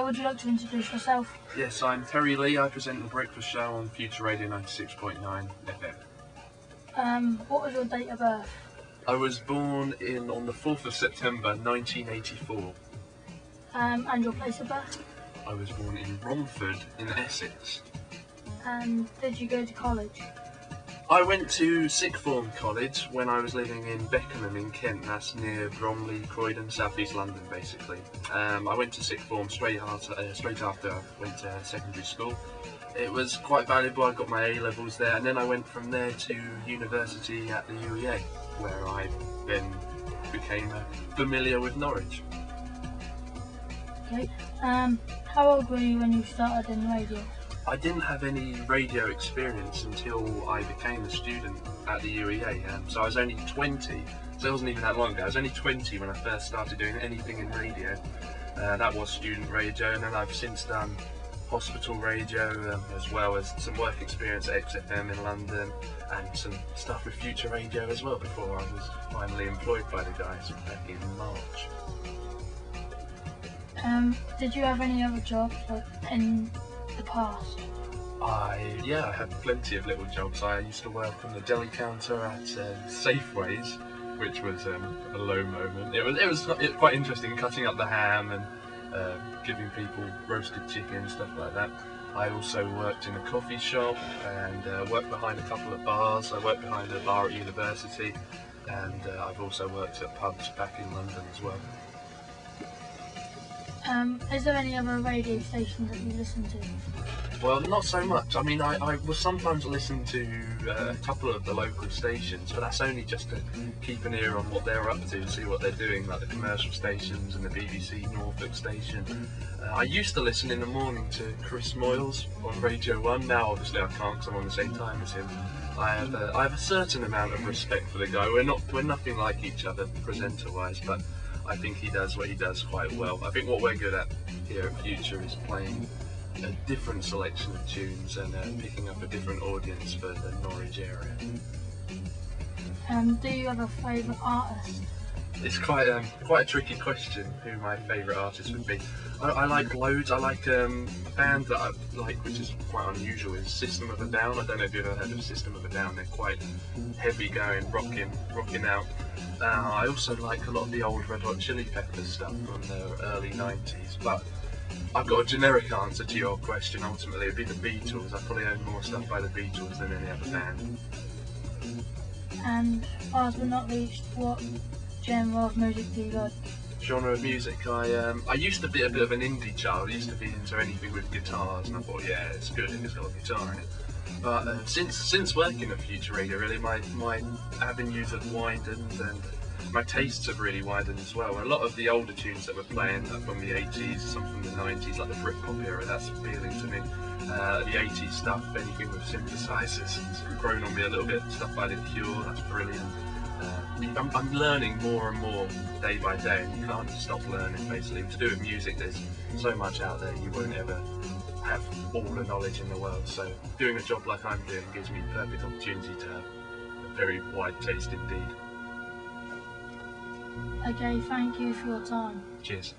would you like to introduce yourself? Yes, I'm Terry Lee. I present the breakfast show on Future Radio 96.9 FM. What was your date of birth? I was born on the 4th of September 1984. And your place of birth? I was born in Romford in Essex. And did you go to college? I went to sixth form college when I was living in Beckenham in Kent. That's near Bromley, Croydon, South East London basically. I went to sixth form straight after I went to secondary school. It was quite valuable. I got my A-levels there, and then I went from there to university at the UEA, where I then became familiar with Norwich. Okay. How old were you when you started in radio? I didn't have any radio experience until I became a student at the UEA, so I was only 20, so it wasn't even that long ago. I was only 20 when I first started doing anything in radio. That was student radio, and then I've since done hospital radio, as well as some work experience at XFM in London, and some stuff with Future Radio as well before I was finally employed by the guys back in March. Did you have any other jobs in the past? I had plenty of little jobs. I used to work on the deli counter at Safeways, which was a low moment. It was quite interesting, cutting up the ham and giving people roasted chicken, stuff like that. I also worked in a coffee shop and worked behind a couple of bars. I worked behind a bar at university, and I've also worked at pubs back in London as well. Is there any other radio stations that you listen to? Well, not so much. I mean, I will sometimes listen to a couple of the local stations, but that's only just to keep an ear on what they're up to, see what they're doing, like the commercial stations and the BBC Norfolk station. I used to listen in the morning to Chris Moyles on Radio 1. Now, obviously, I can't because I'm on the same time as him. I have a certain amount of respect for the guy. We're nothing like each other presenter-wise, but I think he does what he does quite well. I think what we're good at here at Future is playing a different selection of tunes and picking up a different audience for the Norwich area. Do you have a favourite artist? It's quite a tricky question who my favourite artist would be. I like loads. I like a band that I like, which is quite unusual, is System of a Down. I don't know if you've ever heard of System of a Down. They're quite heavy going, rocking out. I also like a lot of the old Red Hot Chili Peppers stuff from the early 90s, but I've got a generic answer to your question. Ultimately, it'd be the Beatles. I probably own more stuff by the Beatles than any other band. And last but not least, what genre of music do you like? Genre of music, I used to be a bit of an indie child. I used to be into anything with guitars, and I thought, yeah, it's good if it's got a guitar in it. But since working at Future Radio, really, my avenues have widened and my tastes have really widened as well. A lot of the older tunes that we're playing are from the 80s, some from the 90s, like the Britpop era, that's appealing to me. The 80s stuff, anything with synthesizers, has grown on me a little bit. Stuff by The Cure, that's brilliant. I'm learning more and more day by day, and you can't stop learning basically. To do with music, there's so much out there, you won't ever have all the knowledge in the world, so doing a job like I'm doing gives me perfect opportunity to have a very wide taste indeed. Okay, thank you for your time. Cheers.